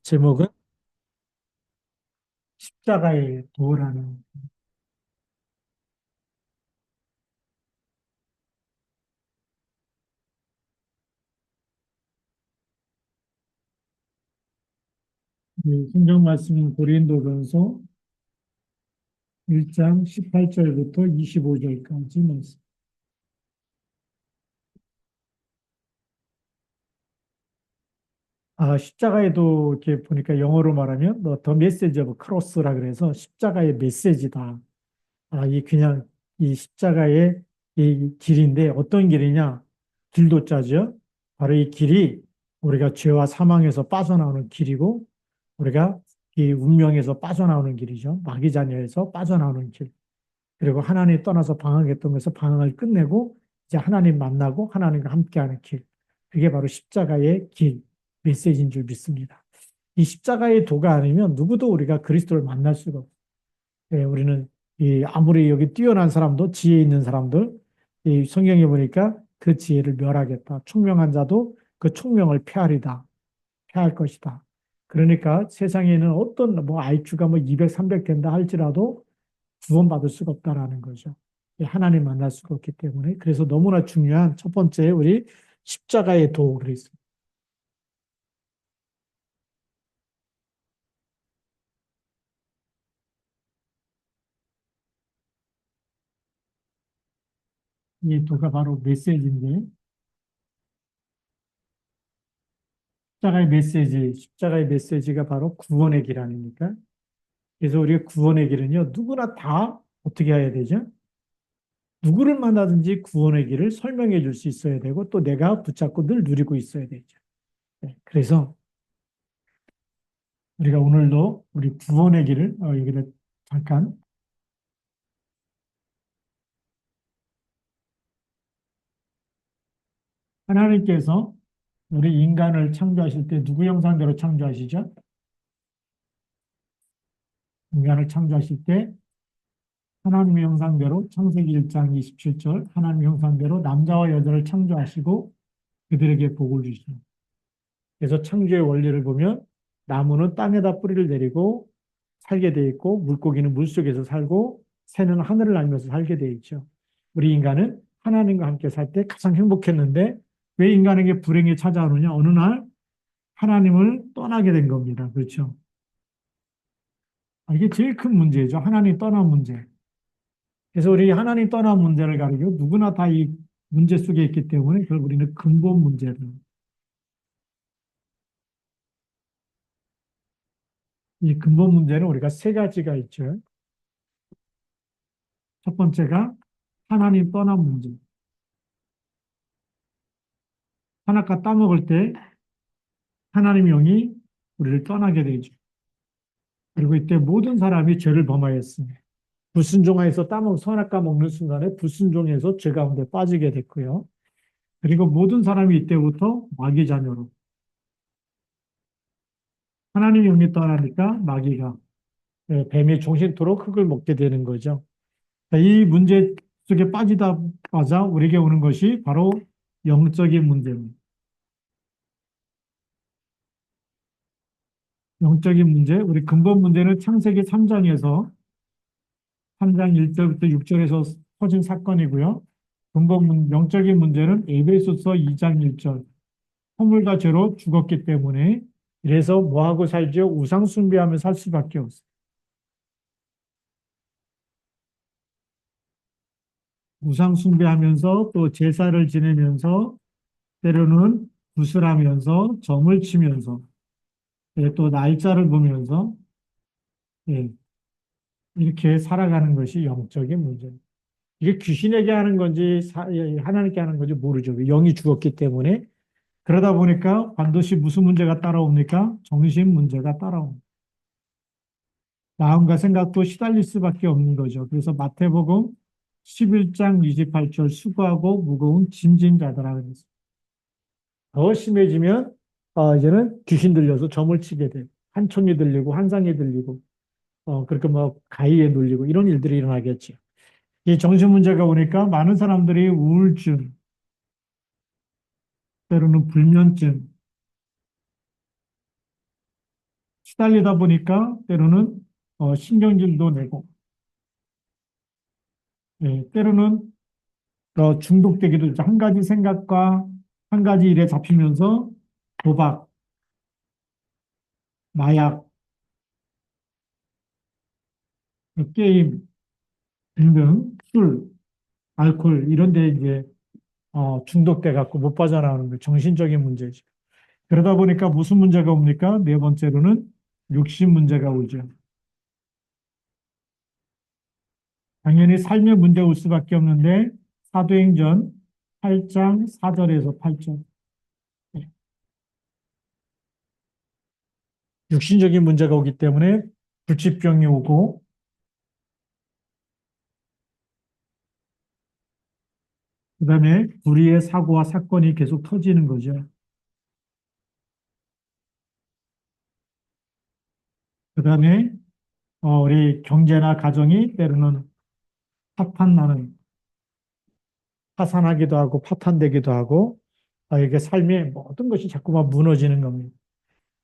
제목은 십자가의 도라는. 성경 말씀은 고린도전서 1장 18절부터 25절까지 말씀. 십자가의 도 이렇게 보니까 영어로 말하면 더 메시지 오브 크로스라 그래서 십자가의 메시지다. 이 그냥 이 십자가의 이 길인데 어떤 길이냐? 길도 짜죠. 바로 이 길이 우리가 죄와 사망에서 빠져나오는 길이고 우리가 이 운명에서 빠져나오는 길이죠. 마귀 자녀에서 빠져나오는 길. 그리고 하나님 떠나서 방황했던 것에서 방황을 끝내고 이제 하나님 만나고 하나님과 함께하는 길. 그게 바로 십자가의 길, 메시지인 줄 믿습니다. 이 십자가의 도가 아니면 누구도 우리가 그리스도를 만날 수가 없어요. 우리는 아무리 여기 뛰어난 사람도 지혜 있는 사람들 이 성경에 보니까 그 지혜를 멸하겠다. 총명한 자도 그 총명을 폐하리다. 폐할 것이다. 그러니까 세상에는 어떤 뭐 IQ가 뭐 200, 300 된다 할지라도 구원받을 수가 없다라는 거죠. 하나님 만날 수가 없기 때문에 그래서 너무나 중요한 첫 번째 우리 십자가의 도 그랬습니다. 이 도가 바로 메시지인데 십자가의 메시지가 바로 구원의 길 아닙니까? 그래서 우리가 구원의 길은요, 누구나 다 어떻게 해야 되죠? 누구를 만나든지 구원의 길을 설명해 줄 수 있어야 되고, 또 내가 붙잡고 늘 누리고 있어야 되죠. 그래서 우리가 오늘도 우리 구원의 길을, 여기다 잠깐, 하나님께서 우리 인간을 창조하실 때 누구 형상대로 창조하시죠? 인간을 창조하실 때 하나님의 형상대로 창세기 1장 27절, 하나님의 형상대로 남자와 여자를 창조하시고 그들에게 복을 주시죠. 그래서 창조의 원리를 보면 나무는 땅에다 뿌리를 내리고 살게 돼 있고 물고기는 물속에서 살고 새는 하늘을 날면서 살게 돼 있죠. 우리 인간은 하나님과 함께 살 때 가장 행복했는데 왜 인간에게 불행이 찾아오느냐? 어느 날 하나님을 떠나게 된 겁니다. 그렇죠? 이게 제일 큰 문제죠. 하나님 떠난 문제. 그래서 우리 하나님 떠난 문제를 가리고 누구나 다 이 문제 속에 있기 때문에 그걸 우리는 근본 문제를 이 근본 문제는 우리가 세 가지가 있죠. 첫 번째가 하나님 떠난 문제. 하나가 따먹을 때 하나님의 영이 우리를 떠나게 되죠. 그리고 이때 모든 사람이 죄를 범하였습니다. 불순종하여서 선악과 먹는 순간에 불순종해서 죄 가운데 빠지게 됐고요. 그리고 모든 사람이 이때부터 마귀 자녀로 하나님의 영이 떠나니까 마귀가 뱀의 종신토록 흙을 먹게 되는 거죠. 이 문제 속에 빠지다 맞아 우리에게 오는 것이 바로 영적인 문제입니다. 영적인 문제, 우리 근본 문제는 창세기 3장에서 3장 1절부터 6절에서 터진 사건이고요. 영적인 문제는 에베소서 2장 1절. 허물과 죄로 죽었기 때문에 이래서 뭐하고 살죠? 우상 숭배하며 살 수밖에 없어요. 우상 숭배하면서 또 제사를 지내면서 때로는 구슬하면서 점을 치면서 또 날짜를 보면서 예, 이렇게 살아가는 것이 영적인 문제입니다. 이게 귀신에게 하는 건지 하나님께 하는 건지 모르죠. 영이 죽었기 때문에 그러다 보니까 반드시 무슨 문제가 따라옵니까? 정신 문제가 따라옵니다. 마음과 생각도 시달릴 수밖에 없는 거죠. 그래서 마태복음 11장 28절 수고하고 무거운 짐진 자들아 그랬어요. 더 심해지면 이제는 귀신 들려서 점을 치게 돼요. 한총이 들리고 한상이 들리고 그렇게 뭐 가위에 눌리고 이런 일들이 일어나겠죠. 이 정신 문제가 오니까 많은 사람들이 우울증, 때로는 불면증, 시달리다 보니까 때로는 신경질도 내고, 예, 때로는 중독되기도 하죠. 한 가지 생각과 한 가지 일에 잡히면서 도박, 마약, 게임 등등 술, 알코올 이런 데 이제 중독돼 갖고 못 빠져나오는 거 정신적인 문제죠. 그러다 보니까 무슨 문제가 옵니까? 네 번째로는 육신 문제가 오죠. 당연히 삶의 문제가 올 수밖에 없는데 사도행전 8장 4절에서 8절. 육신적인 문제가 오기 때문에 불치병이 오고 그다음에 불의의 사고와 사건이 계속 터지는 거죠. 그다음에 우리 경제나 가정이 때로는 파탄나는 파산하기도 하고 파탄되기도 하고 이게 삶의 모든 것이 자꾸만 무너지는 겁니다.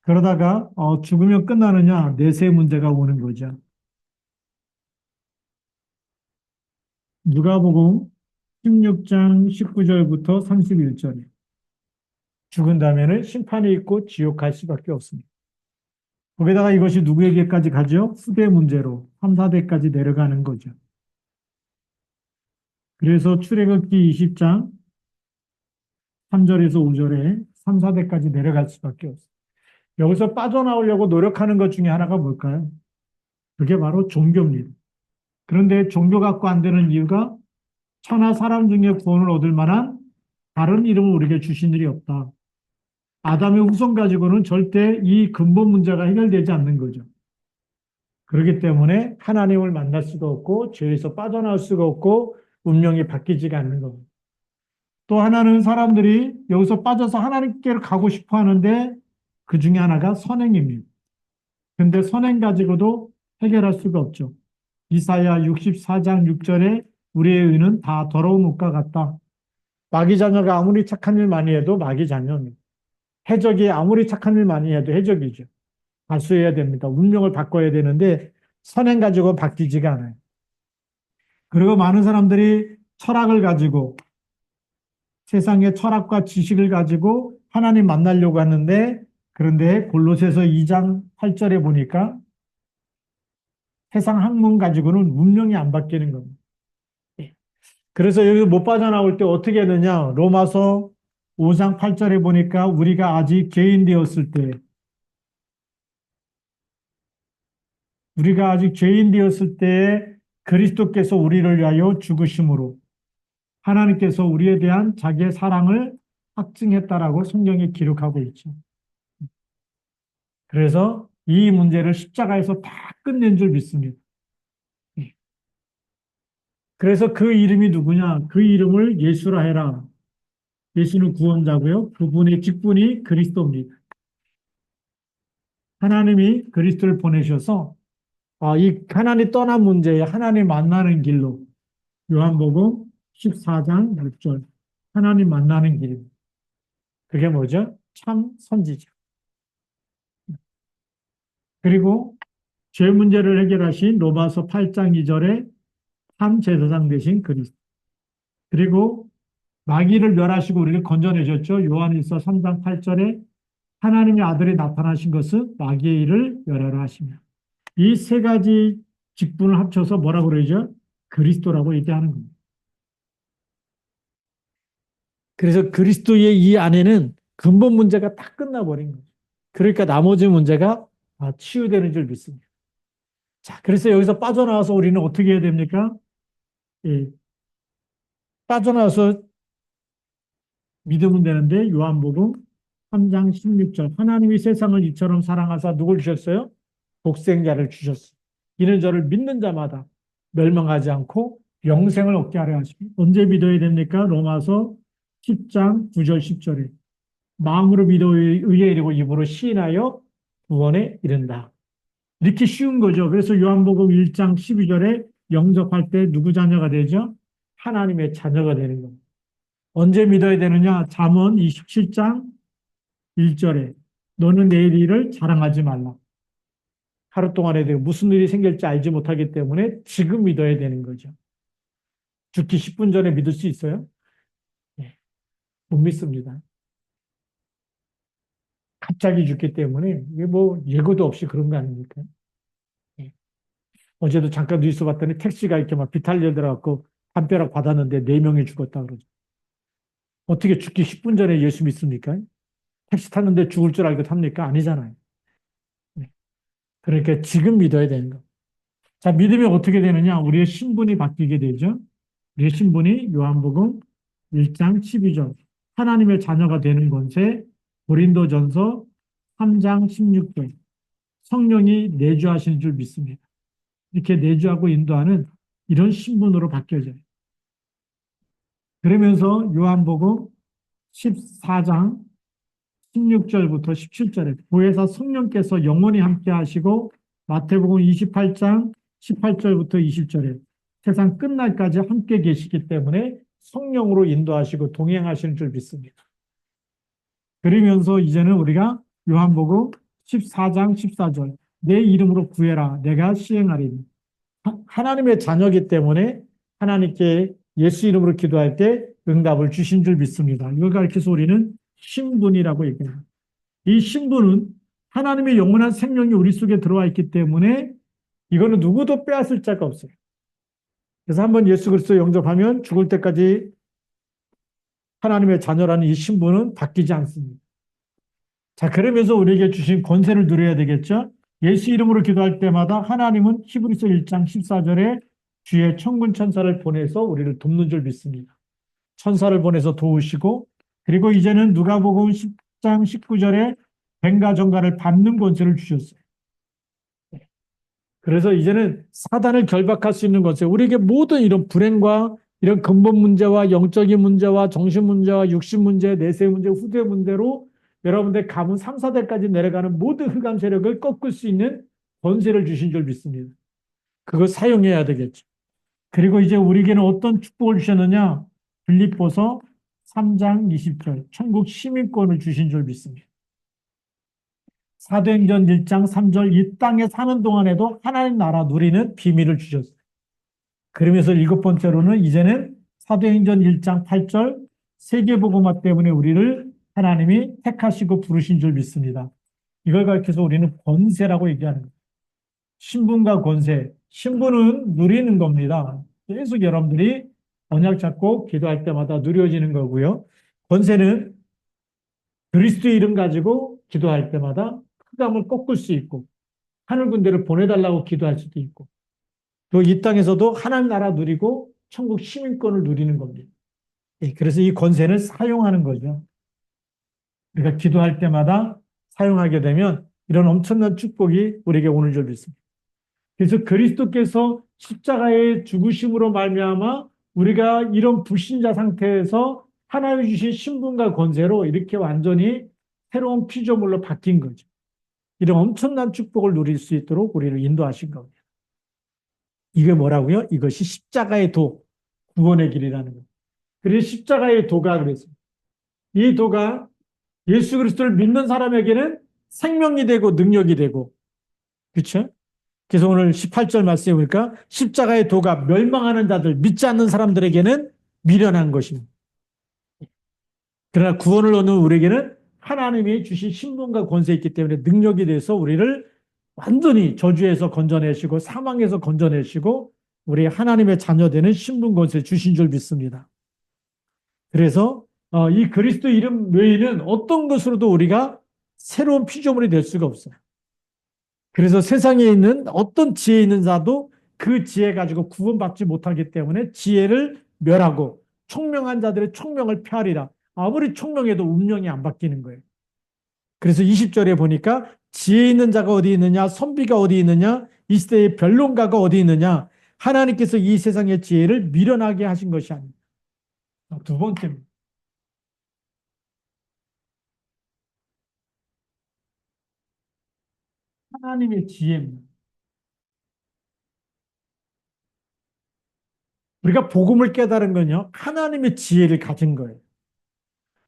그러다가 죽으면 끝나느냐 내세 문제가 오는 거죠. 누가복음 16장 19절부터 31절에 죽은 다음에는 심판이 있고 지옥 갈 수밖에 없습니다. 거기다가 이것이 누구에게까지 가죠? 후대 문제로 3, 4대까지 내려가는 거죠. 그래서 출애굽기 20장 3절에서 5절에 3, 4대까지 내려갈 수밖에 없어요. 여기서 빠져나오려고 노력하는 것 중에 하나가 뭘까요? 그게 바로 종교입니다. 그런데 종교 갖고 안 되는 이유가 천하 사람 중에 구원을 얻을 만한 다른 이름을 우리에게 주신 일이 없다. 아담의 후손 가지고는 절대 이 근본 문제가 해결되지 않는 거죠. 그렇기 때문에 하나님을 만날 수가 없고 죄에서 빠져나올 수가 없고 운명이 바뀌지가 않는 겁니다. 또 하나는 사람들이 여기서 빠져서 하나님께로 가고 싶어 하는데 그 중에 하나가 선행입니다. 근데 선행 가지고도 해결할 수가 없죠. 이사야 64장 6절에 우리의 의는 다 더러운 옷과 같다. 마귀 자녀가 아무리 착한 일 많이 해도 마귀 자녀입니다. 해적이 아무리 착한 일 많이 해도 해적이죠. 발수해야 됩니다. 운명을 바꿔야 되는데 선행 가지고 바뀌지가 않아요. 그리고 많은 사람들이 철학을 가지고 세상의 철학과 지식을 가지고 하나님 만나려고 하는데 그런데 골로새서 2장 8절에 보니까 세상 학문 가지고는 운명이 안 바뀌는 겁니다. 그래서 여기 못 빠져나올 때 어떻게 해야 되냐? 로마서 5장 8절에 보니까 우리가 아직 죄인 되었을 때 우리가 아직 죄인 되었을 때 그리스도께서 우리를 위하여 죽으심으로 하나님께서 우리에 대한 자기의 사랑을 확증했다라고 성경에 기록하고 있죠. 그래서 이 문제를 십자가에서 다 끝낸 줄 믿습니다. 그래서 그 이름이 누구냐? 그 이름을 예수라 해라. 예수는 구원자고요. 그분의 직분이 그리스도입니다. 하나님이 그리스도를 보내셔서 이 하나님 떠난 문제에 하나님 만나는 길로 요한복음 14장 6절 하나님 만나는 길. 그게 뭐죠? 참 선지자. 그리고 죄 문제를 해결하신 로마서 8장 2절에 참 제사장 되신 그리스도. 그리고 마귀를 멸하시고 우리를 건져내셨죠. 요한일서 3장 8절에 하나님의 아들이 나타나신 것은 마귀의 일을 멸하라 하시며 이 세 가지 직분을 합쳐서 뭐라고 그러죠? 그리스도라고 얘기하는 겁니다. 그래서 그리스도의 이 안에는 근본 문제가 다 끝나버린 거죠. 그러니까 나머지 문제가 다 치유되는 줄 믿습니다. 자, 그래서 여기서 빠져나와서 우리는 어떻게 해야 됩니까? 예, 빠져나와서 믿으면 되는데 요한복음 3장 16절 하나님이 세상을 이처럼 사랑하사 누굴 주셨어요? 독생자를 주셨어요. 이는 저를 믿는 자마다 멸망하지 않고 영생을 얻게 하려 하십니다. 언제 믿어야 됩니까? 로마서 10장 9절 10절에 마음으로 믿어 의에 이르고 입으로 시인하여 구원에 이른다. 이렇게 쉬운 거죠. 그래서 요한복음 1장 12절에 영접할 때 누구 자녀가 되죠? 하나님의 자녀가 되는 겁니다. 언제 믿어야 되느냐? 잠언 27장 1절에 너는 내일 일을 자랑하지 말라. 하루 동안에 무슨 일이 생길지 알지 못하기 때문에 지금 믿어야 되는 거죠. 죽기 10분 전에 믿을 수 있어요? 예, 못 믿습니다. 갑자기 죽기 때문에 이게 뭐 예고도 없이 그런 거 아닙니까? 예. 어제도 잠깐 뉴스 봤더니 택시가 이렇게 막 비탈려 들어갖고 담벼락 받았는데 4명이 죽었다 그러죠. 어떻게 죽기 10분 전에 예수 믿습니까? 택시 탔는데 죽을 줄 알고 탑니까? 아니잖아요. 예. 그러니까 지금 믿어야 되는 거. 자, 믿으면 어떻게 되느냐? 우리의 신분이 바뀌게 되죠. 우리의 신분이 요한복음 1장 12절. 하나님의 자녀가 되는 권세, 고린도전서 3장 16절. 성령이 내주하시는 줄 믿습니다. 이렇게 내주하고 인도하는 이런 신분으로 바뀌어져요. 그러면서 요한복음 14장 16절부터 17절에 보혜사 성령께서 영원히 함께 하시고 마태복음 28장 18절부터 20절에 세상 끝날까지 함께 계시기 때문에 성령으로 인도하시고 동행하시는 줄 믿습니다. 그러면서 이제는 우리가 요한복음 14장 14절 내 이름으로 구해라 내가 시행하리니 하나님의 자녀이기 때문에 하나님께 예수 이름으로 기도할 때 응답을 주신 줄 믿습니다. 이걸 가르쳐서 우리는 신분이라고 얘기합니다. 이 신분은 하나님의 영원한 생명이 우리 속에 들어와 있기 때문에 이거는 누구도 빼앗을 자가 없어요. 그래서 한번 예수 그리스도 영접하면 죽을 때까지 하나님의 자녀라는 이 신분은 바뀌지 않습니다. 자, 그러면서 우리에게 주신 권세를 누려야 되겠죠? 예수 이름으로 기도할 때마다 하나님은 히브리서 1장 14절에 주의 천군 천사를 보내서 우리를 돕는 줄 믿습니다. 천사를 보내서 도우시고 그리고 이제는 누가복음 10장 19절에 뱀과 정갈을 밟는 권세를 주셨어요. 그래서 이제는 사단을 결박할 수 있는 권세, 우리에게 모든 이런 불행과 이런 근본 문제와 영적인 문제와 정신 문제와 육신 문제, 내세 문제, 후대 문제로 여러분들 가문 3, 4대까지 내려가는 모든 흑암 세력을 꺾을 수 있는 권세를 주신 줄 믿습니다. 그거 사용해야 되겠죠. 그리고 이제 우리에게는 어떤 축복을 주셨느냐? 빌립보서 3장 20절 천국 시민권을 주신 줄 믿습니다. 사도행전 1장 3절 이 땅에 사는 동안에도 하나님 나라 누리는 비밀을 주셨어요. 그러면서 7번째로는 이제는 사도행전 1장 8절 세계복음화 때문에 우리를 하나님이 택하시고 부르신 줄 믿습니다. 이걸 가르쳐서 우리는 권세라고 얘기하는 거예요. 신분과 권세. 신분은 누리는 겁니다. 계속 여러분들이 언약 잡고 기도할 때마다 누려지는 거고요. 권세는 그리스도의 이름 가지고 기도할 때마다 흑암을 꺾을 수 있고 하늘 군대를 보내달라고 기도할 수도 있고 또 이 땅에서도 하나님 나라 누리고 천국 시민권을 누리는 겁니다. 그래서 이 권세를 사용하는 거죠. 우리가 기도할 때마다 사용하게 되면 이런 엄청난 축복이 우리에게 오는 줄 믿습니다. 그래서 그리스도께서 십자가의 죽으심으로 말미암아 우리가 이런 불신자 상태에서 하나님이 주신 신분과 권세로 이렇게 완전히 새로운 피조물로 바뀐 거죠. 이런 엄청난 축복을 누릴 수 있도록 우리를 인도하신 겁니다. 이게 뭐라고요? 이것이 십자가의 도, 구원의 길이라는 거예요. 그래서 십자가의 도가 그랬습니다. 이 도가 예수 그리스도를 믿는 사람에게는 생명이 되고 능력이 되고 그렇죠? 그래서 오늘 18절 말씀에 보니까 십자가의 도가 멸망하는 자들, 믿지 않는 사람들에게는 미련한 것입니다. 그러나 구원을 얻는 우리에게는 하나님이 주신 신분과 권세가 있기 때문에 능력이 돼서 우리를 완전히 저주에서 건져내시고 사망에서 건져내시고 우리 하나님의 자녀되는 신분 권세 주신 줄 믿습니다. 그래서 이 그리스도 이름 외에는 어떤 것으로도 우리가 새로운 피조물이 될 수가 없어요. 그래서 세상에 있는 어떤 지혜 있는 자도 그 지혜 가지고 구원받지 못하기 때문에 지혜를 멸하고 총명한 자들의 총명을 폐하리라. 아무리 총명해도 운명이 안 바뀌는 거예요. 그래서 20절에 보니까 지혜 있는 자가 어디 있느냐, 선비가 어디 있느냐, 이 시대의 변론가가 어디 있느냐, 하나님께서 이 세상의 지혜를 미련하게 하신 것이 아닙니다. 두 번째입니다. 하나님의 지혜입니다. 우리가 복음을 깨달은 건요, 하나님의 지혜를 가진 거예요.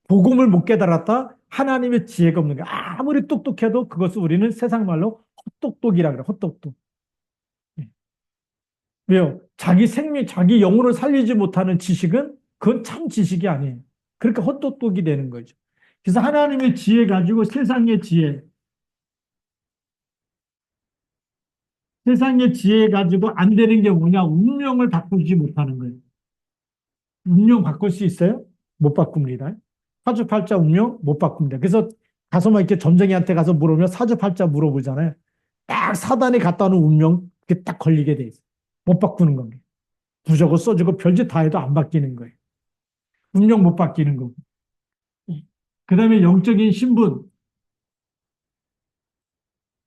복음을 못 깨달았다? 하나님의 지혜가 없는 거예요. 아무리 똑똑해도 그것을 우리는 세상 말로 헛똑똑이라 그래요. 헛똑똑. 예. 왜요? 자기 생명, 자기 영혼을 살리지 못하는 지식은 그건 참 지식이 아니에요. 그러니까 헛똑똑이 되는 거죠. 그래서 하나님의 지혜 가지고 세상의 지혜, 세상의 지혜 가지고 안 되는 게 뭐냐? 운명을 바꾸지 못하는 거예요. 운명 바꿀 수 있어요? 못 바꿉니다. 사주팔자 운명 못 바꿉니다. 그래서 가서 막 이렇게 점쟁이한테 가서 물으면 사주팔자 물어보잖아요. 딱 사단이 갖다 놓은 운명 그게 딱 걸리게 돼 있어요. 못 바꾸는 겁니다. 부적을 써주고 별짓 다 해도 안 바뀌는 거예요. 운명 못 바뀌는 거고. 그 다음에 영적인 신분.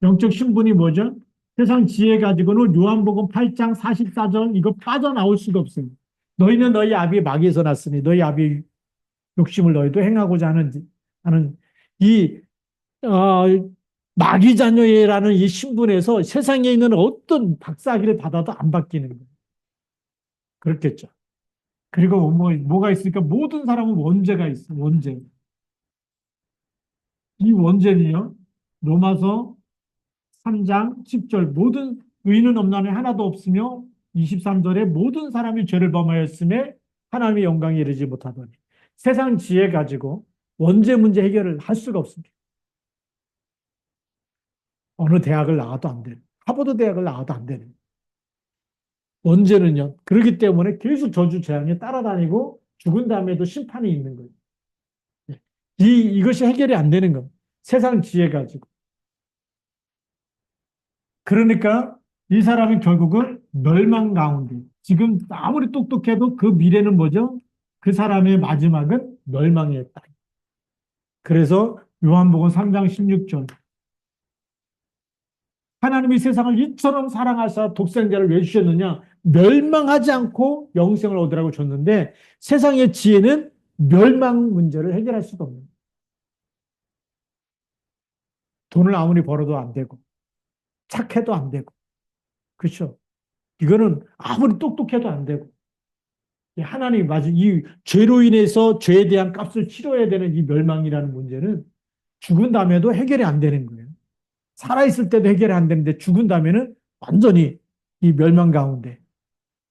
영적 신분이 뭐죠? 세상 지혜 가지고는 요한복음 8장 44절 이거 빠져나올 수가 없어요. 너희는 너희 아비의 마귀에서 났으니 너희 아비의 욕심을 너희도 행하고자 하는 이 어, 마귀 자녀라는 이 신분에서 세상에 있는 어떤 박사학위를 받아도 안 바뀌는 거예요. 그렇겠죠. 그리고 뭐가 있으니까 모든 사람은 원죄가 있어. 원죄. 이 원죄는요. 로마서 3장 10절 모든 의인은 없나니 하나도 없으며 23절에 모든 사람이 죄를 범하였음에 하나님의 영광에 이르지 못하더니 세상 지혜 가지고 원죄 문제 해결을 할 수가 없습니다. 어느 대학을 나와도 안 되는 하버드 대학을 나와도 안 되는 원죄는요. 그렇기 때문에 계속 저주 재앙에 따라다니고 죽은 다음에도 심판이 있는 거예요. 이것이 해결이 안 되는 겁니다. 세상 지혜 가지고. 그러니까 이 사람은 결국은 멸망 가운데 지금 아무리 똑똑해도 그 미래는 뭐죠? 그 사람의 마지막은 멸망의 땅. 그래서 요한복음 3장 16절 하나님이 세상을 이처럼 사랑하사 독생자를 왜 주셨느냐? 멸망하지 않고 영생을 얻으라고 줬는데 세상의 지혜는 멸망 문제를 해결할 수가 없는 거예요. 돈을 아무리 벌어도 안 되고 착해도 안 되고 그렇죠? 이거는 아무리 똑똑해도 안 되고 하나님이 맞은 이 죄로 인해서 죄에 대한 값을 치러야 되는 이 멸망이라는 문제는 죽은 다음에도 해결이 안 되는 거예요. 살아있을 때도 해결이 안 되는데 죽은 다음에는 완전히 이 멸망 가운데.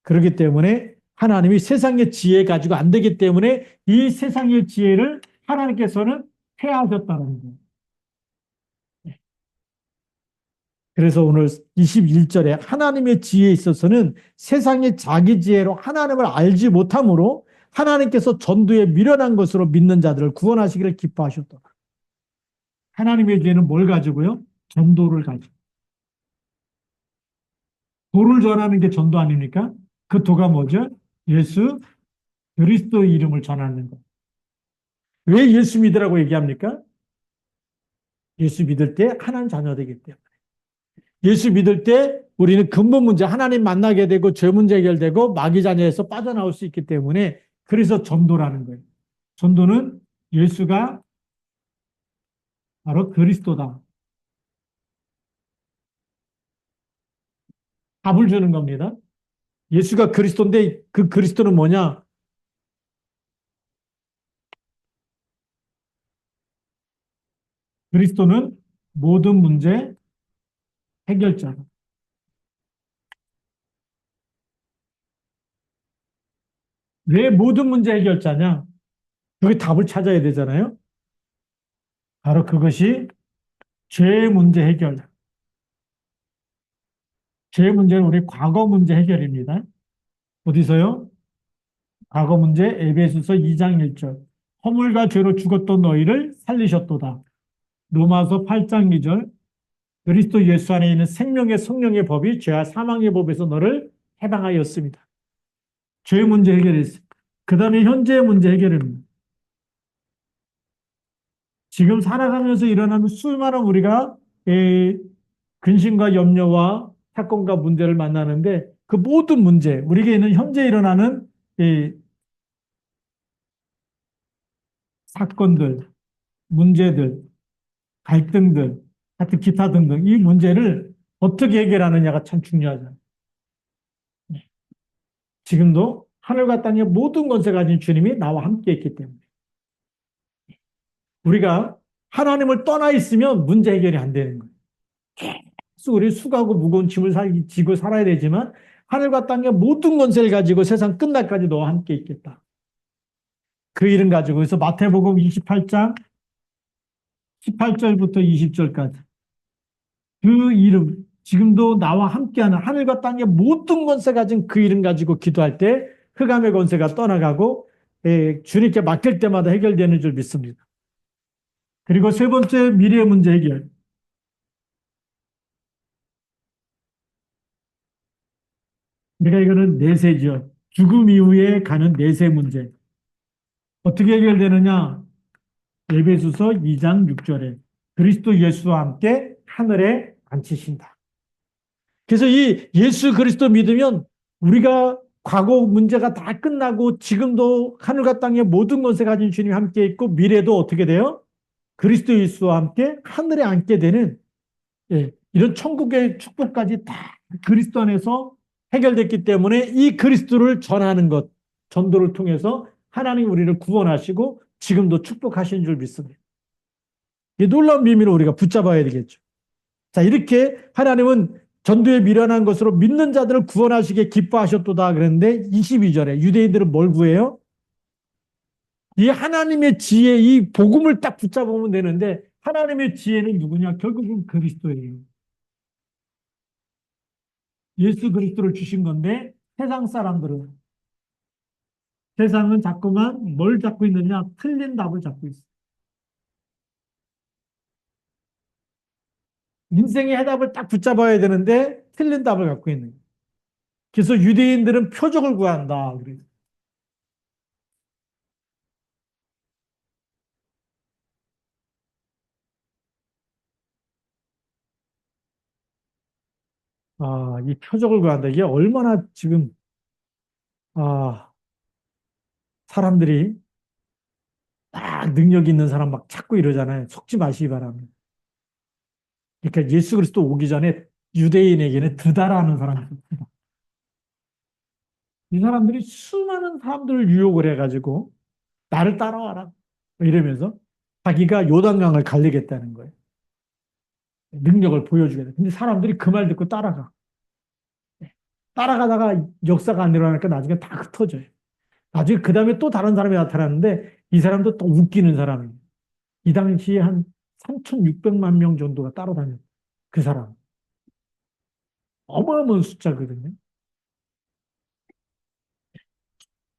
그렇기 때문에 하나님이 세상의 지혜 가지고 안 되기 때문에 이 세상의 지혜를 하나님께서는 폐하셨다는 거예요. 그래서 오늘 21절에 하나님의 지혜에 있어서는 세상의 자기 지혜로 하나님을 알지 못함으로 하나님께서 전도에 미련한 것으로 믿는 자들을 구원하시기를 기뻐하셨다. 하나님의 지혜는 뭘 가지고요? 전도를 가지고. 도를 전하는 게 전도 아닙니까? 그 도가 뭐죠? 예수 그리스도 이름을 전하는 것. 왜 예수 믿으라고 얘기합니까? 예수 믿을 때 하나님 자녀 되기 때문에. 예수 믿을 때 우리는 근본 문제, 하나님 만나게 되고 죄 문제 해결되고 마귀 자녀에서 빠져나올 수 있기 때문에 그래서 전도라는 거예요. 전도는 예수가 바로 그리스도다. 답을 주는 겁니다. 예수가 그리스도인데 그 그리스도는 뭐냐? 그리스도는 모든 문제 해결자다. 왜 모든 문제 해결자냐? 여기 답을 찾아야 되잖아요. 바로 그것이 죄 문제 해결. 죄 문제는 우리 과거 문제 해결입니다. 어디서요? 과거 문제 에베소서 2장 1절. 허물과 죄로 죽었던 너희를 살리셨도다. 로마서 8장 2절. 그리스도 예수 안에 있는 생명의 성령의 법이 죄와 사망의 법에서 너를 해방하였습니다. 죄 문제 해결했습니다. 그 다음에 현재 문제 해결입니다. 지금 살아가면서 일어나는 수많은 우리가 근심과 염려와 사건과 문제를 만나는데 그 모든 문제, 우리에게는 현재 일어나는 사건들, 문제들, 갈등들, 하여튼 기타 등등 이 문제를 어떻게 해결하느냐가 참 중요하잖아요. 지금도 하늘과 땅의 모든 권세 가진 주님이 나와 함께 있기 때문에 우리가 하나님을 떠나 있으면 문제 해결이 안 되는 거예요. 계속 우리 수고하고 무거운 짐을 지고 살아야 되지만 하늘과 땅의 모든 권세를 가지고 세상 끝날까지 너와 함께 있겠다. 그 이름 가지고 그래서 마태복음 28장 18절부터 20절까지 그 이름 지금도 나와 함께하는 하늘과 땅의 모든 권세 가진 그 이름 가지고 기도할 때 흑암의 권세가 떠나가고 주님께 맡길 때마다 해결되는 줄 믿습니다. 그리고 세 번째 미래의 문제 해결. 내가 이거는 내세죠. 죽음 이후에 가는 내세 문제. 어떻게 해결되느냐? 에베소서 2장 6절에 그리스도 예수와 함께 하늘에 앉히신다. 그래서 이 예수 그리스도 믿으면 우리가 과거 문제가 다 끝나고 지금도 하늘과 땅의 모든 것에 가진 주님이 함께 있고 미래도 어떻게 돼요? 그리스도 예수와 함께 하늘에 앉게 되는 이런 천국의 축복까지 다 그리스도 안에서 해결됐기 때문에 이 그리스도를 전하는 것, 전도를 통해서 하나님 우리를 구원하시고 지금도 축복하시는 줄 믿습니다. 이 놀라운 비밀을 우리가 붙잡아야 되겠죠. 자, 이렇게 하나님은 전도에 미련한 것으로 믿는 자들을 구원하시게 기뻐하셨도다 그랬는데 22절에 유대인들은 뭘 구해요? 이 하나님의 지혜, 이 복음을 딱 붙잡으면 되는데 하나님의 지혜는 누구냐? 결국은 그리스도예요. 예수 그리스도를 주신 건데 세상은 자꾸만 뭘 잡고 있느냐? 틀린 답을 잡고 있어요. 인생의 해답을 딱 붙잡아야 되는데 틀린 답을 갖고 있는 거예요. 그래서 유대인들은 표적을 구한다. 그래요. 이 표적을 구한다. 이게 얼마나 지금 아, 사람들이 딱 능력 있는 사람 막 찾고 이러잖아요. 속지 마시기 바랍니다. 그러니까 예수 그리스도 오기 전에 유대인에게는 드다라는 사람이 있습니다. 이 사람들이 수많은 사람들을 유혹을 해가지고 나를 따라와라 이러면서 자기가 요단강을 갈리겠다는 거예요. 능력을 보여주겠다. 근데 사람들이 그 말 듣고 따라가. 따라가다가 역사가 안 일어나니까 나중에 다 흩어져요. 나중에 그 다음에 또 다른 사람이 나타났는데 이 사람도 또 웃기는 사람이에요. 이 당시에 한 3,600만 명 정도가 따라다녔어요. 그 사람. 어마어마한 숫자거든요.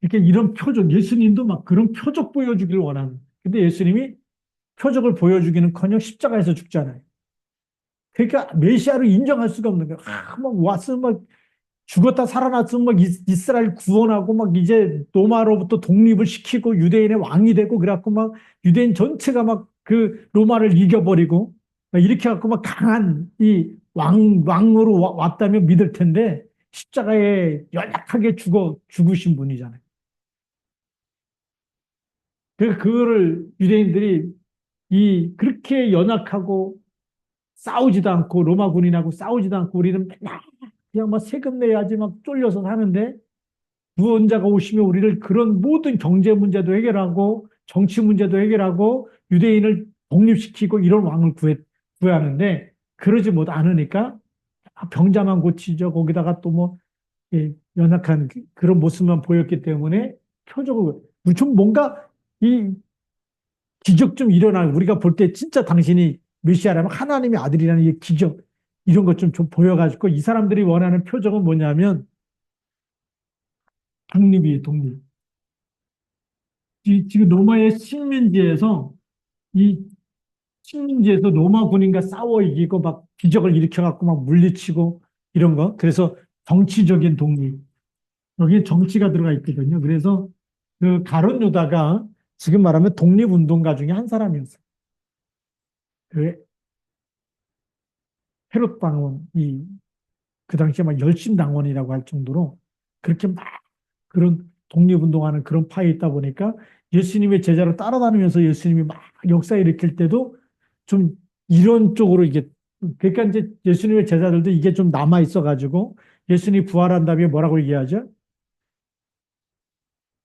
이렇게 이런 표적, 예수님도 막 그런 표적 보여주기를 원하는. 근데 예수님이 표적을 보여주기는커녕 십자가에서 죽잖아요. 그러니까 메시아를 인정할 수가 없는 거예요. 막 와서 막 죽었다 살아났으면 막 이스라엘 구원하고 막 이제 로마로부터 독립을 시키고 유대인의 왕이 되고 그래갖고 막 유대인 전체가 막 그 로마를 이겨버리고 막 이렇게 갖고 막 강한 이 왕으로 왔다면 믿을 텐데 십자가에 연약하게 죽으신 분이잖아요. 그래서 그거를 유대인들이 그렇게 연약하고 싸우지도 않고 로마 군인하고 싸우지도 않고 우리는 맨날 그냥 막 세금 내야지 막 쫄려서 사는데 구원자가 오시면 우리를 그런 모든 경제 문제도 해결하고 정치 문제도 해결하고 유대인을 독립시키고 이런 왕을 구하는데 그러지 못 않으니까 병자만 고치죠. 거기다가 또 뭐 연약한 그런 모습만 보였기 때문에 표적을 좀 뭔가 이 기적 좀 일어나 우리가 볼 때 진짜 당신이 메시아라면 하나님의 아들이라는 이 기적 이런 것 좀 보여가지고 이 사람들이 원하는 표적은 뭐냐면 독립이에요, 독립. 지금 로마의 식민지에서 이 식민지에서 로마 군인과 싸워 이기고 막 기적을 일으켜갖고 막 물리치고 이런 거. 그래서 정치적인 독립. 여기 정치가 들어가 있거든요. 그래서 그 가룟 유다가 지금 말하면 독립운동가 중에 한 사람이었어요. 그 헤롯 당원, 그 당시에 막 열심당원이라고 할 정도로 그렇게 막 그런 독립운동하는 그런 파에 있다 보니까 예수님의 제자로 따라다니면서 예수님이 막 역사 일으킬 때도 좀 이런 쪽으로 이게 그러니까 이제 예수님의 제자들도 이게 좀 남아 있어가지고 예수님이 부활한 다음에 뭐라고 얘기하죠?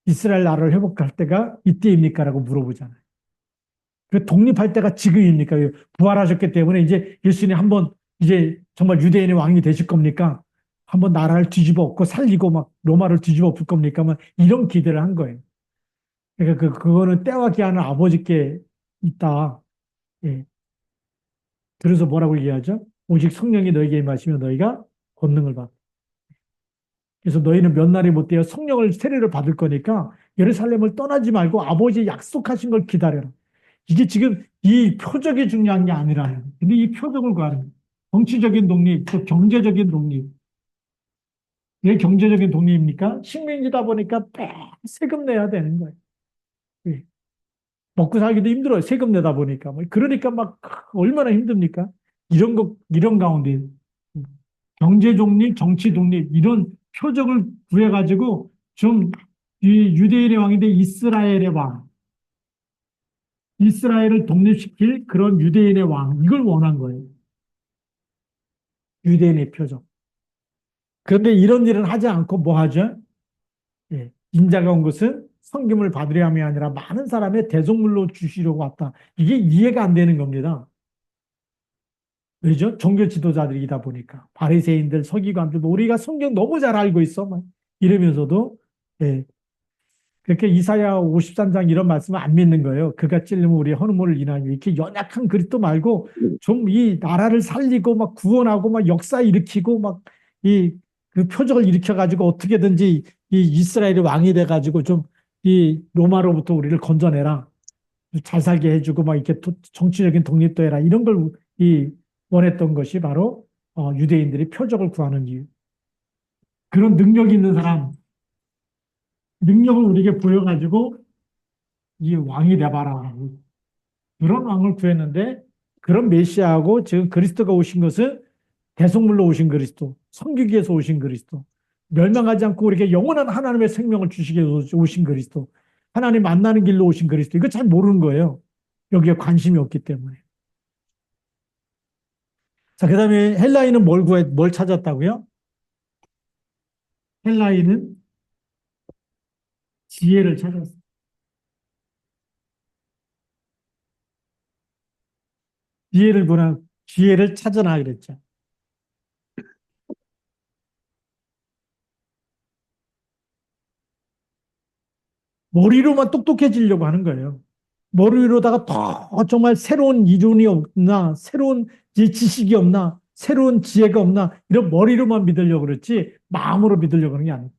이스라엘 나라를 회복할 때가 이때입니까라고 물어보잖아요. 그 독립할 때가 지금입니까? 부활하셨기 때문에 이제 예수님이 한번 이제 정말 유대인의 왕이 되실 겁니까? 한번 나라를 뒤집어 엎고 살리고 막 로마를 뒤집어 엎을 겁니까? 막 이런 기대를 한 거예요. 그러니까 그거는 때와 기한은 아버지께 있다. 예. 그래서 뭐라고 얘기하죠? 오직 성령이 너에게 임하시면 너희가 권능을 받. 그래서 너희는 몇 날이 못 되어 성령을 세례를 받을 거니까 예루살렘을 떠나지 말고 아버지 약속하신 걸 기다려라. 이게 지금 이 표적이 중요한 게 아니라는 거예요. 근데 이 표적을 구하는 거예요. 정치적인 독립, 또 경제적인 독립. 왜 경제적인 독립입니까? 식민지다 보니까 세금 내야 되는 거예요. 예. 먹고 살기도 힘들어요. 세금 내다 보니까. 그러니까 막 얼마나 힘듭니까? 이런 가운데 경제 독립, 정치 독립, 이런 표적을 구해가지고 좀 이 유대인의 왕인데 이스라엘의 왕, 이스라엘을 독립시킬 그런 유대인의 왕, 이걸 원한 거예요. 유대인의 표적. 그런데 이런 일은 하지 않고 뭐 하죠? 예. 인자가 온 것은 성김을 받으려 함이 아니라 많은 사람의 대속물로 주시려고 왔다. 이게 이해가 안 되는 겁니다. 왜죠? 종교 지도자들이다 보니까. 바리새인들, 서기관들, 우리가 성경 너무 잘 알고 있어. 막 이러면서도, 예. 그렇게 이사야 53장 이런 말씀을 안 믿는 거예요. 그가 찔리면 우리 헌물을 인하여. 이렇게 연약한 그리스도 말고 좀 이 나라를 살리고 막 구원하고 막 역사 일으키고 막 이 그 표적을 일으켜가지고 어떻게든지 이 이스라엘의 왕이 돼가지고 좀 이 로마로부터 우리를 건져내라. 잘 살게 해주고 막 이렇게 정치적인 독립도 해라. 이런 걸 이 원했던 것이 바로 유대인들이 표적을 구하는 이유. 그런 능력이 있는 사람, 능력을 우리에게 보여가지고 이 왕이 돼봐라. 그런 왕을 구했는데 그런 메시아하고 지금 그리스도가 오신 것은 대속물로 오신 그리스도, 섬기기 위해서 오신 그리스도, 멸망하지 않고 우리에게 영원한 하나님의 생명을 주시기 위해서 오신 그리스도, 하나님 만나는 길로 오신 그리스도. 이거 잘 모르는 거예요. 여기에 관심이 없기 때문에. 자, 그 다음에 헬라인은 뭘 찾았다고요? 헬라인은 지혜를 찾았어요. 지혜를 찾아나 그랬죠. 머리로만 똑똑해지려고 하는 거예요. 머리로다가 더 정말 새로운 이론이 없나, 새로운 지식이 없나, 새로운 지혜가 없나, 이런 머리로만 믿으려고 그랬지, 마음으로 믿으려고 하는 게 아니에요.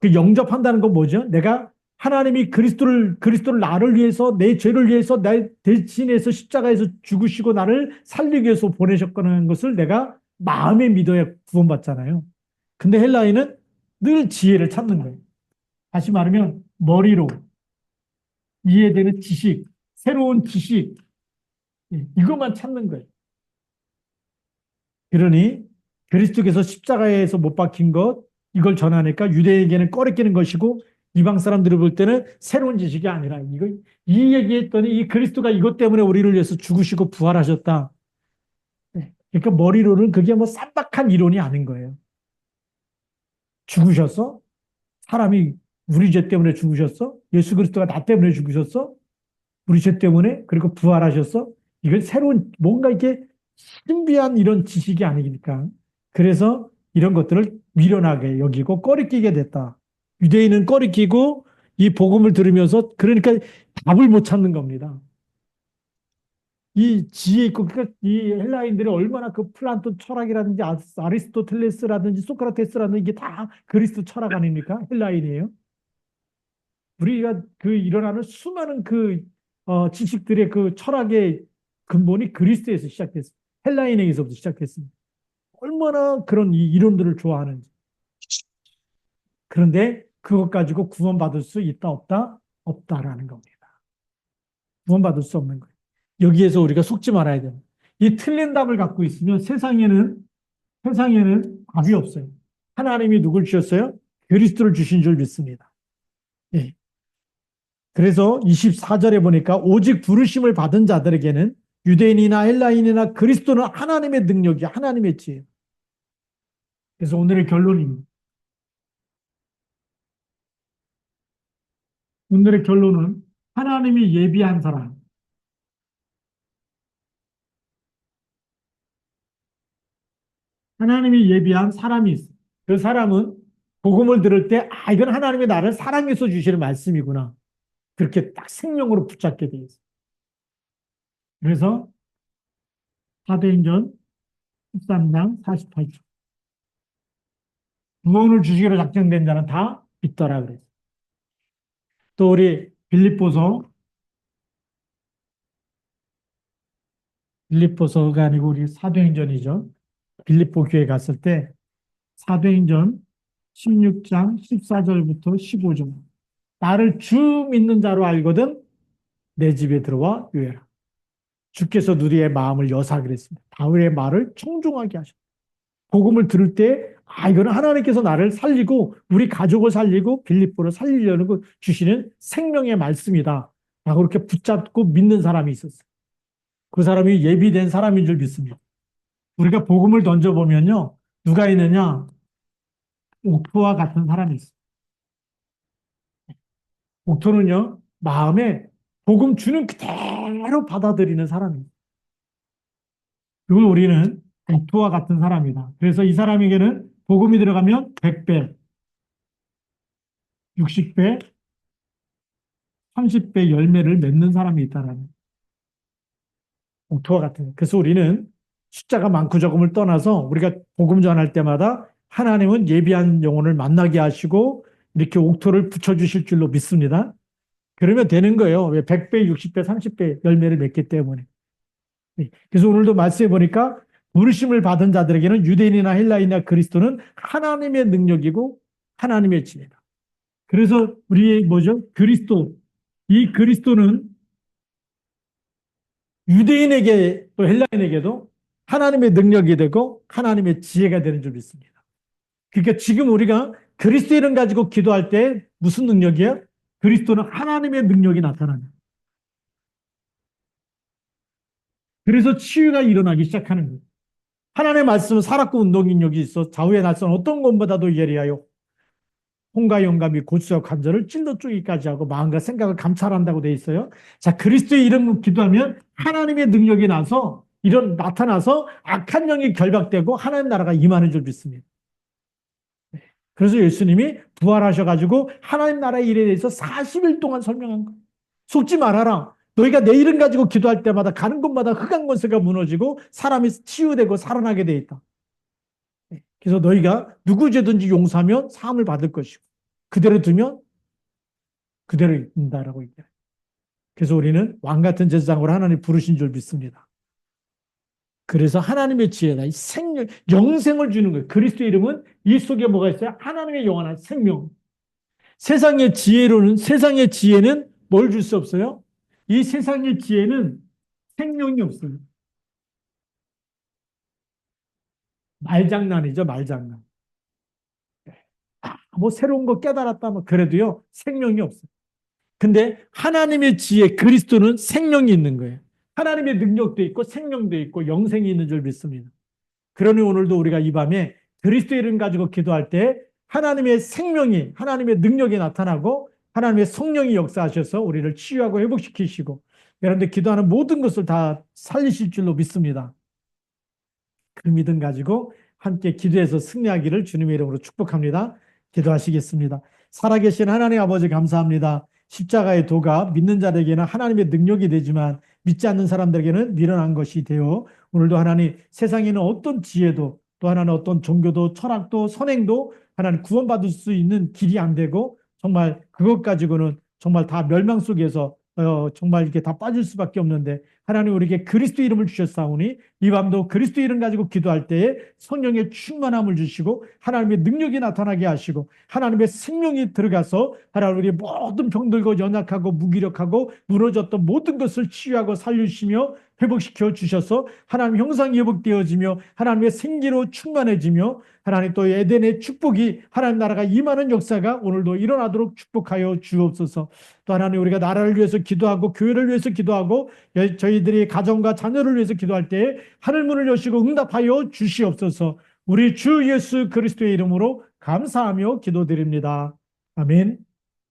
그 영접한다는 건 뭐죠? 내가 하나님이 그리스도를 나를 위해서, 내 죄를 위해서, 날 대신해서 십자가에서 죽으시고 나를 살리기 위해서 보내셨다는 것을 내가 마음에 믿어야 구원받잖아요. 근데 헬라인은 늘 지혜를 찾는 거예요. 다시 말하면 머리로 이해되는 지식, 새로운 지식, 이것만 찾는 거예요. 그러니 그리스도께서 십자가에서 못 박힌 것, 이걸 전하니까 유대에게는 꺼리끼는 것이고 이방 사람들이 볼 때는 새로운 지식이 아니라 이 얘기했더니 이 그리스도가 이것 때문에 우리를 위해서 죽으시고 부활하셨다. 그러니까 머리로는 그게 뭐 쌈박한 이론이 아닌 거예요. 죽으셨어? 사람이 우리 죄 때문에 죽으셨어? 예수 그리스도가 나 때문에 죽으셨어? 우리 죄 때문에? 그리고 부활하셨어? 이건 새로운 뭔가 이렇게 신비한 이런 지식이 아니니까. 그래서 이런 것들을 미련하게 여기고 꺼리끼게 됐다. 유대인은 꺼리끼고 이 복음을 들으면서 그러니까 답을 못 찾는 겁니다. 이 지혜 있고 그러니까 이 헬라인들이 얼마나 그 플라톤 철학이라든지 아리스토텔레스라든지 소크라테스라든지 이게 다 그리스도 철학 아닙니까? 헬라인이에요. 우리가 그 일어나는 수많은 지식들의 그 철학의 근본이 그리스도에서 시작됐습니다. 헬라인에게서부터 시작됐습니다. 얼마나 그런 이 이론들을 좋아하는지. 그런데 그것 가지고 구원받을 수 있다, 없다? 없다라는 겁니다. 구원받을 수 없는 거예요. 여기에서 우리가 속지 말아야 됩니다. 이 틀린 답을 갖고 있으면 세상에는 답이 없어요. 하나님이 누굴 주셨어요? 그리스도를 주신 줄 믿습니다. 예. 그래서 24절에 보니까 오직 부르심을 받은 자들에게는 유대인이나 헬라인이나 그리스도는 하나님의 능력이 하나님의 지혜. 그래서 오늘의 결론입니다. 오늘의 결론은 하나님이 예비한 사람, 하나님이 예비한 사람이 있어. 그 사람은 복음을 들을 때, 이건 하나님이 나를 사랑해서 주시는 말씀이구나. 그렇게 딱 생명으로 붙잡게 돼 있어. 그래서 사도행전 13장 48절. 구원을 주시기로 작정된 자는 다 믿더라 그랬어. 또 우리 빌립보서가 아니고 우리 사도행전이죠. 빌립보 교회 갔을 때 사도행전 16장 14절부터 15절. 나를 주 믿는 자로 알거든 내 집에 들어와 유해라. 주께서 누리의 마음을 여사 그랬습니다. 바울의 말을 청중하게 하셨다. 복음을 들을 때, 이거는 하나님께서 나를 살리고, 우리 가족을 살리고, 빌립보를 살리려는 거 주시는 생명의 말씀이다. 라고 그렇게 붙잡고 믿는 사람이 있었어요. 그 사람이 예비된 사람인 줄 믿습니다. 우리가 복음을 던져보면요, 누가 있느냐? 옥토와 같은 사람이 있어요. 옥토는요, 마음에 복음 주는 그대로 받아들이는 사람이에요. 그걸 우리는 옥토와 같은 사람이다. 그래서 이 사람에게는 복음이 들어가면 100배, 60배, 30배 열매를 맺는 사람이 있다라는 옥토와 같은. 그래서 우리는 숫자가 많고 적음을 떠나서 우리가 복음 전할 때마다 하나님은 예비한 영혼을 만나게 하시고 이렇게 옥토를 붙여주실 줄로 믿습니다. 그러면 되는 거예요. 왜 100배, 60배, 30배 열매를 맺기 때문에. 그래서 오늘도 말씀해 보니까 부르심을 받은 자들에게는 유대인이나 헬라인이나 그리스도는 하나님의 능력이고 하나님의 지혜다. 그래서 우리의 뭐죠? 그리스도. 이 그리스도는 유대인에게 또 헬라인에게도 하나님의 능력이 되고 하나님의 지혜가 되는 줄 믿습니다. 그러니까 지금 우리가 그리스도 이름 가지고 기도할 때 무슨 능력이에요? 그리스도는 하나님의 능력이 나타납니다. 그래서 치유가 일어나기 시작하는 거예요. 하나님의 말씀은 살았고 운동능력이 있어 좌우의 날선 어떤 것보다도 예리하여 혼과 영감이 고추와 관절을 찔러 쪼기까지 하고 마음과 생각을 감찰한다고 돼 있어요. 자, 그리스도의 이름으로 기도하면 하나님의 능력이 나서 이런 나타나서 악한 영이 결박되고 하나님 나라가 임하는 줄 믿습니다. 그래서 예수님이 부활하셔가지고 하나님 나라의 일에 대해서 40일 동안 설명한 거예요. 속지 말아라. 너희가 내 이름 가지고 기도할 때마다 가는 곳마다 흑암 권세가 무너지고 사람이 치유되고 살아나게 돼 있다. 그래서 너희가 누구 죄든지 용서하면 사함을 받을 것이고 그대로 두면 그대로 있다라고 얘기해요. 그래서 우리는 왕 같은 제사장으로 하나님 부르신 줄 믿습니다. 그래서 하나님의 지혜다. 생명, 영생을 주는 거예요. 그리스도의 이름은 이 속에 뭐가 있어요? 하나님의 영원한 생명. 세상의 지혜는 뭘 줄 수 없어요? 이 세상의 지혜는 생명이 없어요. 말장난이죠, 말장난. 뭐 새로운 거 깨달았다, 뭐 그래도요, 생명이 없어요. 근데 하나님의 지혜, 그리스도는 생명이 있는 거예요. 하나님의 능력도 있고 생명도 있고 영생이 있는 줄 믿습니다. 그러니 오늘도 우리가 이 밤에 그리스도 이름 가지고 기도할 때 하나님의 생명이, 하나님의 능력이 나타나고 하나님의 성령이 역사하셔서 우리를 치유하고 회복시키시고 여러분들 기도하는 모든 것을 다 살리실 줄로 믿습니다. 그 믿음 가지고 함께 기도해서 승리하기를 주님의 이름으로 축복합니다. 기도하시겠습니다. 살아계신 하나님 아버지 감사합니다. 십자가의 도가 믿는 자들에게는 하나님의 능력이 되지만 믿지 않는 사람들에게는 미련한 것이 되어 오늘도 하나님 세상에는 어떤 지혜도 또 하나는 어떤 종교도 철학도 선행도 하나님 구원받을 수 있는 길이 안 되고 정말 그것 가지고는 정말 다 멸망 속에서 정말 이렇게 다 빠질 수밖에 없는데 하나님 우리에게 그리스도 이름을 주셨사오니 이 밤도 그리스도 이름 가지고 기도할 때에 성령의 충만함을 주시고 하나님의 능력이 나타나게 하시고 하나님의 생명이 들어가서 하나님 우리의 모든 병들고 연약하고 무기력하고 무너졌던 모든 것을 치유하고 살리시며 회복시켜 주셔서 하나님 형상이 회복되어지며 하나님의 생기로 충만해지며 하나님 또 에덴의 축복이 하나님 나라가 임하는 역사가 오늘도 일어나도록 축복하여 주옵소서. 또 하나님 우리가 나라를 위해서 기도하고 교회를 위해서 기도하고 저희들이 가정과 자녀를 위해서 기도할 때 하늘문을 여시고 응답하여 주시옵소서. 우리 주 예수 그리스도의 이름으로 감사하며 기도드립니다. 아멘.